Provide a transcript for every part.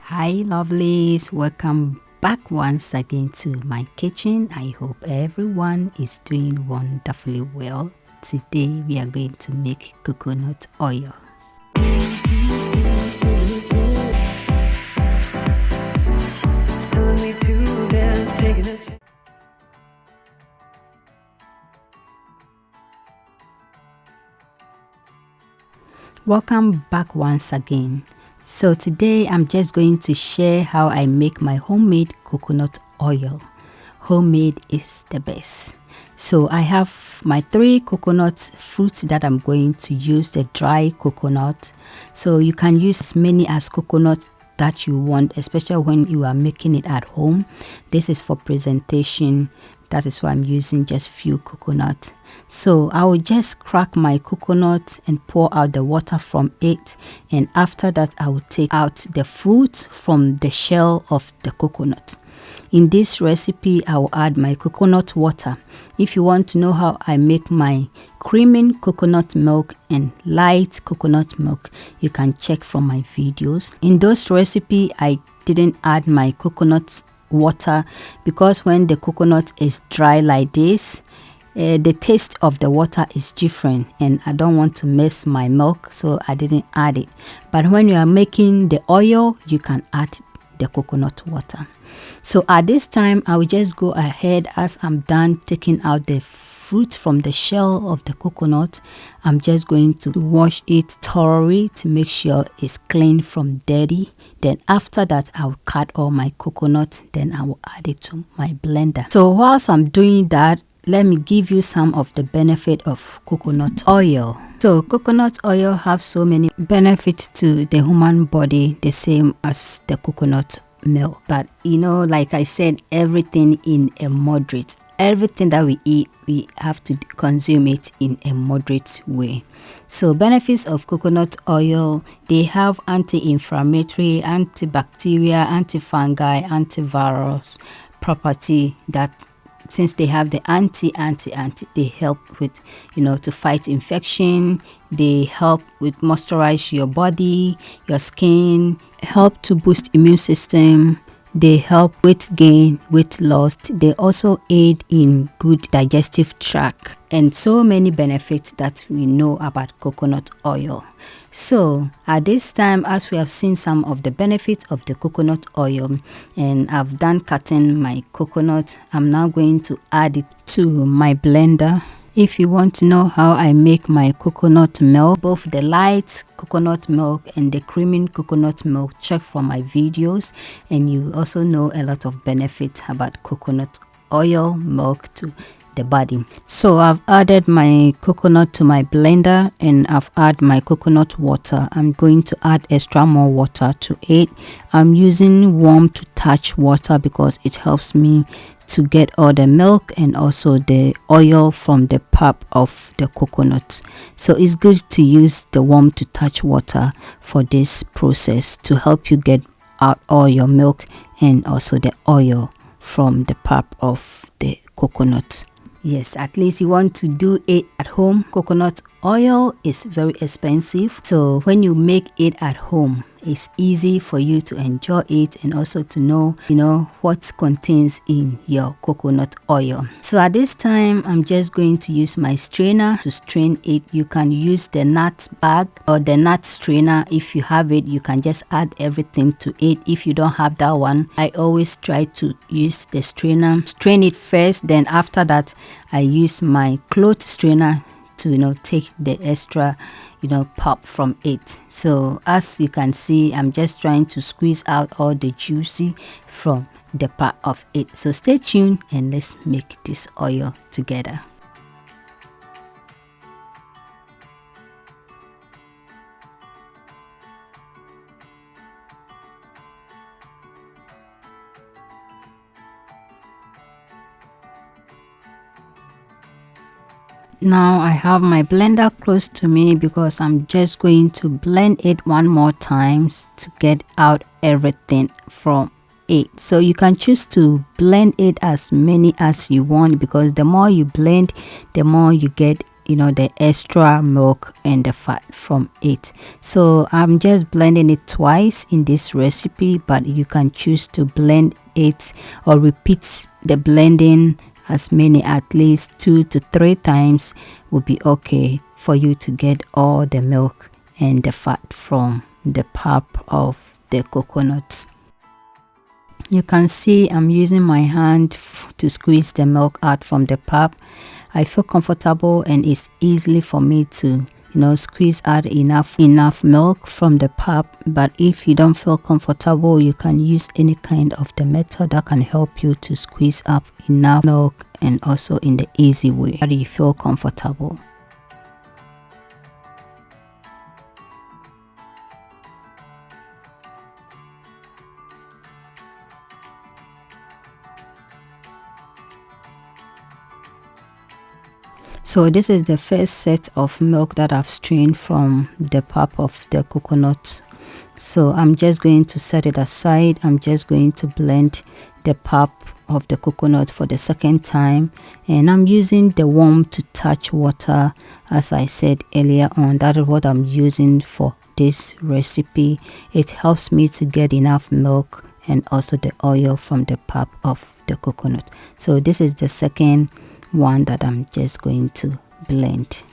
Hi lovelies, welcome back once again to my kitchen. I hope everyone is doing wonderfully well. Today we are going to make coconut oil. Welcome back once again. So today I'm just going to share how I make my homemade coconut oil. Homemade is the best. So I have my 3 coconut fruits that I'm going to use, the dry coconut. So you can use as many as coconut that you want, especially when you are making it at home. This is for presentation. That is why I'm using just few coconut. So I will just crack my coconut and pour out the water from it, and after that I will take out the fruit from the shell of the coconut. In this recipe I will add my coconut water. If you want to know how I make my creaming coconut milk and light coconut milk, you can check from my videos. In those recipe I didn't add my coconut water because when the coconut is dry like this, the taste of the water is different and I don't want to mess my milk, so I didn't add it. But when you are making the oil, you can add the coconut water. So at this time I will just go ahead, as I'm done taking out the fruit from the shell of the coconut, I'm just going to wash it thoroughly to make sure it's clean from dirty. Then after that I will cut all my coconut, then I will add it to my blender. So whilst I'm doing that, let me give you some of the benefit of coconut oil. So coconut oil have so many benefits to the human body, the same as the coconut milk. But you know, like I said, everything in a moderate. Everything that we eat, we have to consume it in a moderate way. So benefits of coconut oil, they have anti-inflammatory, antibacterial, antifungal, antivirus property. That since they have the anti, they help with, to fight infection. They help with moisturize your body, your skin, help to boost immune system. They help weight gain, weight loss. They also aid in good digestive tract, and so many benefits that we know about coconut oil. So at this time, as we have seen some of the benefits of the coconut oil, and I've done cutting my coconut, I'm now going to add it to my blender. If you want to know how I make my coconut milk, both the light coconut milk and the creaming coconut milk, check from my videos, and you also know a lot of benefits about coconut oil milk to the body. So I've added my coconut to my blender and I've added my coconut water. I'm going to add extra more water to it. I'm using warm to touch water because it helps me to get all the milk and also the oil from the pulp of the coconut. So it's good to use the warm to touch water for this process to help you get out all your milk and also the oil from the pulp of the coconut. Yes, at least you want to do it at home. Coconut oil is very expensive, so when you make it at home, it's easy for you to enjoy it and also to know what contains in your coconut oil. So at this time I'm just going to use my strainer to strain it. You can use the nut bag or the nut strainer. If you have it, you can just add everything to it. If you don't have that one, I always try to use the strainer, strain it first, then after that I use my cloth strainer to take the extra pulp from it. So as you can see, I'm just trying to squeeze out all the juicy from the part of it. So stay tuned and let's make this oil together. Now I have my blender close to me because I'm just going to blend it one more time to get out everything from it. So you can choose to blend it as many as you want, because the more you blend, the more you get the extra milk and the fat from it. So I'm just blending it twice in this recipe, but you can choose to blend it or repeat the blending as many, at least 2 to 3 times will be okay for you to get all the milk and the fat from the pulp of the coconut. You can see I'm using my hand to squeeze the milk out from the pulp. I feel comfortable and it's easily for me to squeeze out enough milk from the pulp. But if you don't feel comfortable, you can use any kind of the method that can help you to squeeze up enough milk, and also in the easy way that you feel comfortable. So this is the first set of milk that I've strained from the pulp of the coconut. So I'm just going to set it aside. I'm just going to blend the pulp of the coconut for the second time, and I'm using the warm to touch water. As I said earlier on, that is what I'm using for this recipe. It helps me to get enough milk and also the oil from the pulp of the coconut. So this is the second one that I'm just going to blend.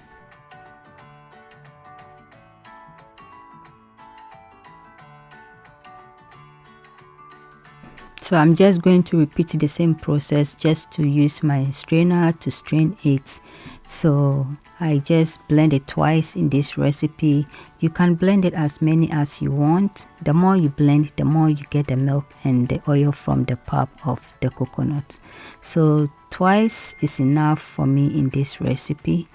So I'm just going to repeat the same process, just to use my strainer to strain it. So I just blend it twice in this recipe. You can blend it as many as you want. The more you blend, the more you get the milk and the oil from the pulp of the coconut. So twice is enough for me in this recipe.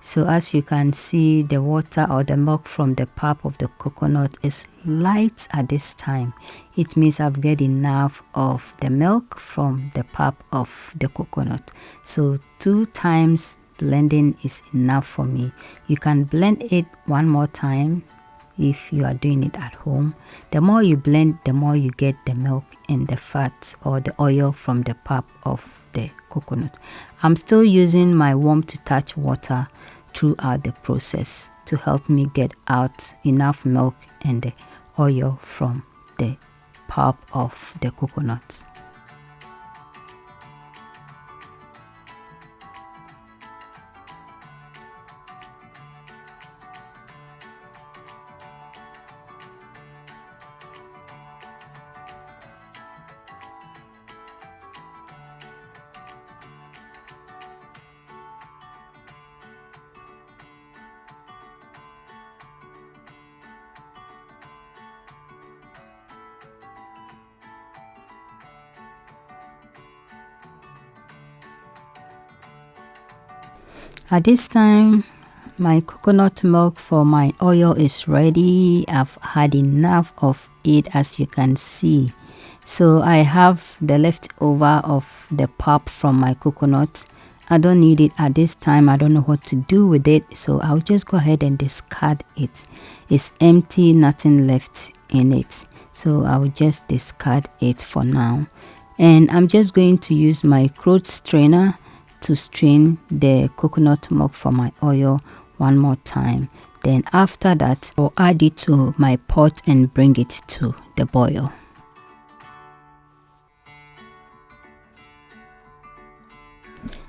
So as you can see, the water or the milk from the pulp of the coconut is light at this time. It means I've got enough of the milk from the pulp of the coconut. So 2 times blending is enough for me. You can blend it one more time if you are doing it at home. The more you blend, the more you get the milk and the fat or the oil from the pulp of the coconut. I'm still using my warm to touch water throughout the process to help me get out enough milk and the oil from the pulp of the coconut. At this time, my coconut milk for my oil is ready. I've had enough of it, as you can see. So I have the leftover of the pulp from my coconut. I don't need it at this time. I don't know what to do with it, so I'll just go ahead and discard it. It's empty, nothing left in it, so I'll just discard it for now. And I'm just going to use my cloth strainer to strain the coconut milk for my oil one more time. Then after that, I'll add it to my pot and bring it to the boil.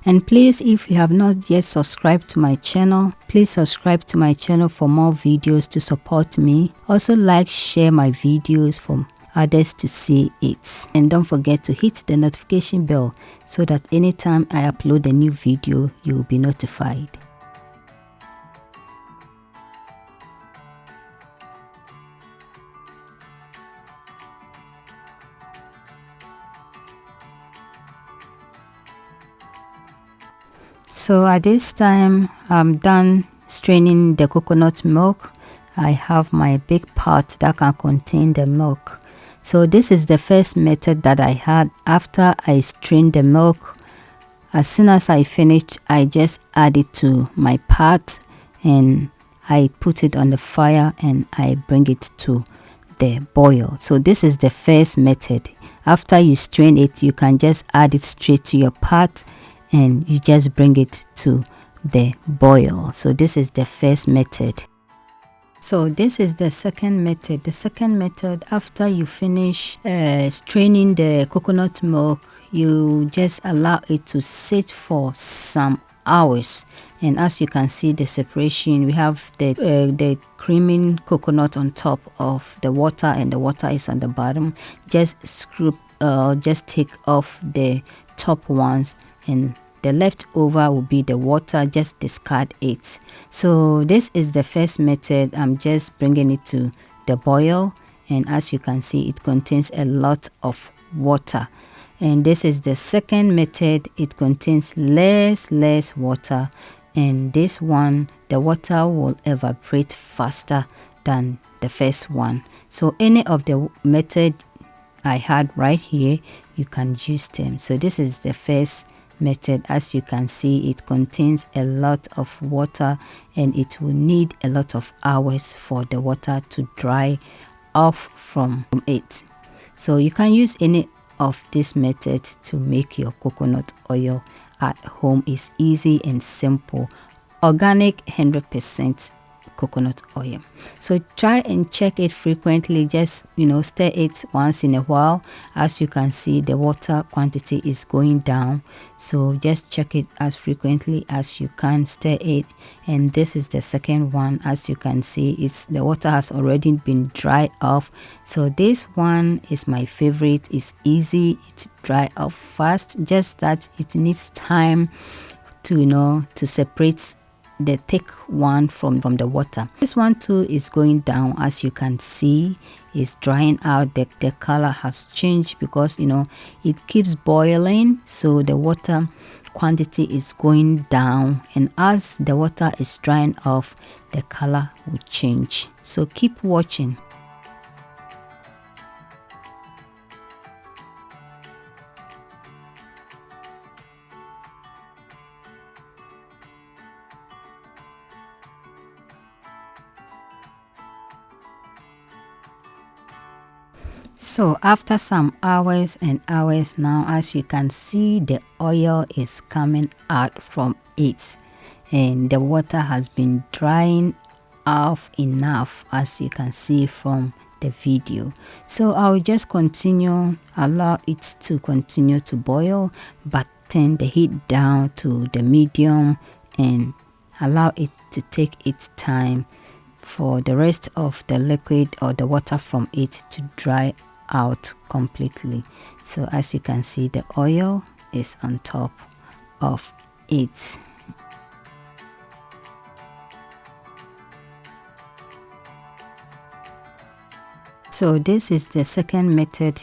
And please, if you have not yet subscribed to my channel, please subscribe to my channel for more videos to support me. Also like, share my videos for others to see it, and don't forget to hit the notification bell so that anytime I upload a new video, you will be notified. So at this time, I'm done straining the coconut milk. I have my big pot that can contain the milk. So this is the first method that I had. After I strained the milk, as soon as I finished, I just add it to my pot and I put it on the fire and I bring it to the boil. So this is the first method. After you strain it, you can just add it straight to your pot and you just bring it to the boil. So this is the first method. So this is the second method. The second method, after you finish straining the coconut milk, you just allow it to sit for some hours. And as you can see the separation, we have the creaming coconut on top of the water, and the water is on the bottom. Just just take off the top ones, and the leftover will be the water. Just discard it. So this is the first method. I'm just bringing it to the boil, and as you can see, it contains a lot of water. And this is the second method. It contains less water, and this one, the water will evaporate faster than the first one. So any of the method I had right here, you can use them. So this is the first method. As you can see, it contains a lot of water, and it will need a lot of hours for the water to dry off from it. So you can use any of this method to make your coconut oil at home. Is easy and simple. Organic 100% coconut oil. So try and check it frequently. Just stir it once in a while. As you can see, the water quantity is going down, so just check it as frequently as you can. Stir it. And this is the second one. As you can see, the water has already been dried off. So this one is my favorite. It's easy, it's dry off fast, just that it needs time to to separate the thick one from the water. This one too is going down. As you can see, it's drying out. The color has changed because it keeps boiling, so the water quantity is going down, and as the water is drying off, the color will change. So keep watching. So after some hours and hours now, as you can see, the oil is coming out from it, and the water has been drying off enough, as you can see from the video. So I'll just allow it to continue to boil, but turn the heat down to the medium and allow it to take its time for the rest of the liquid or the water from it to dry out completely. So as you can see, the oil is on top of it. So this is the second method.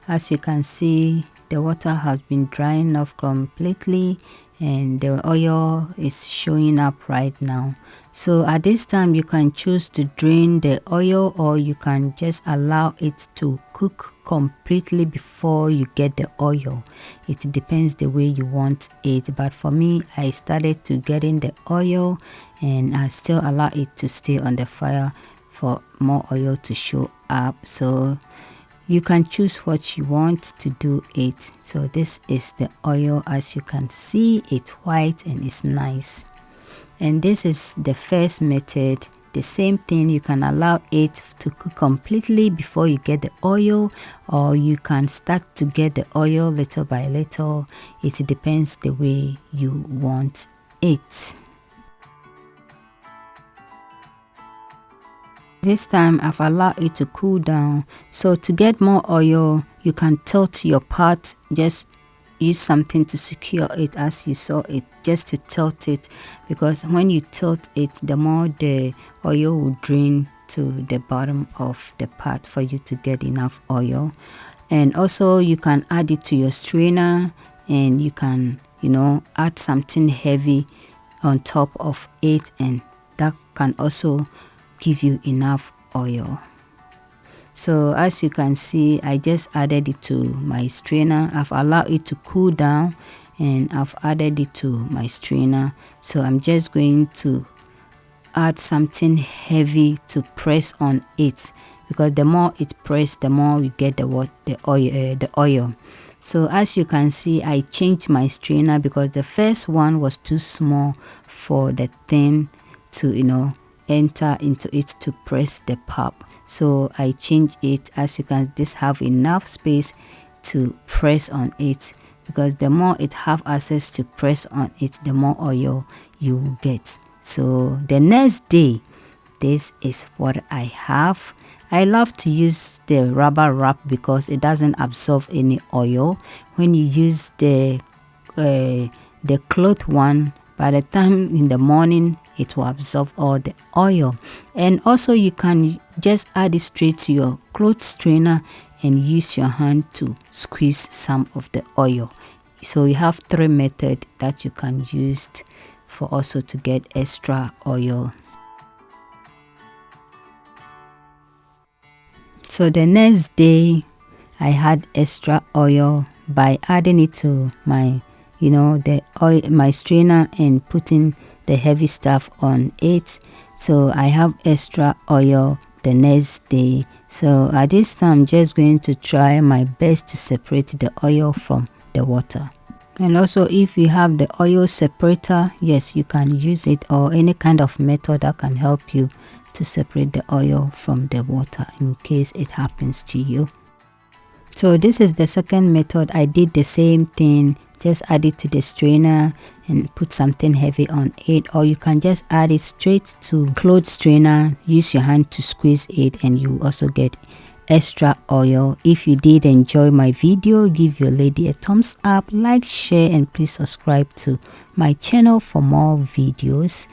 As you can see, the water has been drying off completely, and the oil is showing up right now. So at this time, you can choose to drain the oil, or you can just allow it to cook completely before you get the oil. It depends the way you want it, but for me, I started to get in the oil, and I still allow it to stay on the fire for more oil to show up. So you can choose what you want to do it. So this is the oil. As you can see, it's white and it's nice. And this is the first method. The same thing, you can allow it to cook completely before you get the oil, or you can start to get the oil little by little. It depends the way you want it. This time I've allowed it to cool down. So to get more oil, you can tilt your pot. Just use something to secure it, as you saw it, just to tilt it, because when you tilt it, the more the oil will drain to the bottom of the pot for you to get enough oil. And also you can add it to your strainer, and you can add something heavy on top of it, and that can also give you enough oil. So as you can see, I just added it to my strainer. I've allowed it to cool down, and I've added it to my strainer. So I'm just going to add something heavy to press on it, because the more it press, the more you get the oil. So as you can see, I changed my strainer because the first one was too small for the thing to, enter into it to press the pop. So I changed it. As you can, this have enough space to press on it, because the more it have access to press on it, the more oil you will get. So the next day, this is what I have. I love to use the rubber wrap because it doesn't absorb any oil. When you use the cloth one, by the time in the morning it will absorb all the oil. And also you can just add it straight to your cloth strainer and use your hand to squeeze some of the oil. So you have 3 methods that you can use for also to get extra oil. So the next day I had extra oil by adding it to my the oil, my strainer, and putting the heavy stuff on it. So I have extra oil the next day. So at this time I'm just going to try my best to separate the oil from the water. And also, if you have the oil separator, yes, you can use it, or any kind of method that can help you to separate the oil from the water in case it happens to you. So this is the second method. I did the same thing, just add it to the strainer and put something heavy on it, or you can just add it straight to cloth strainer, use your hand to squeeze it, and you also get extra oil. If you did enjoy my video, give your lady a thumbs up, like, share, and please subscribe to my channel for more videos.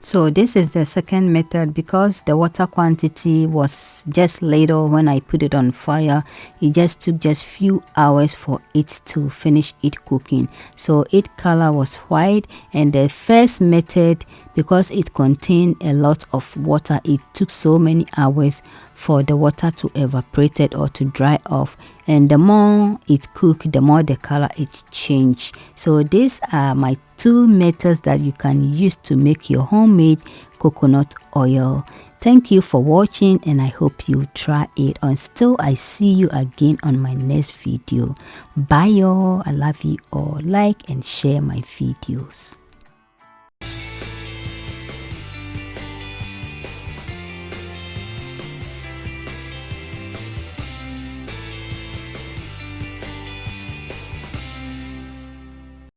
So this is the second method. Because the water quantity was just little when I put it on fire, it just took just few hours for it to finish it cooking. So its color was white. And the first method, because it contained a lot of water, it took so many hours for the water to evaporate or to dry off, and the more it cooked, the more the color it changed. So these are my 2 methods that you can use to make your homemade coconut oil. Thank you for watching, and I hope you try it. Until I see you again on my next video. Bye y'all. I love you all. Like and share my videos.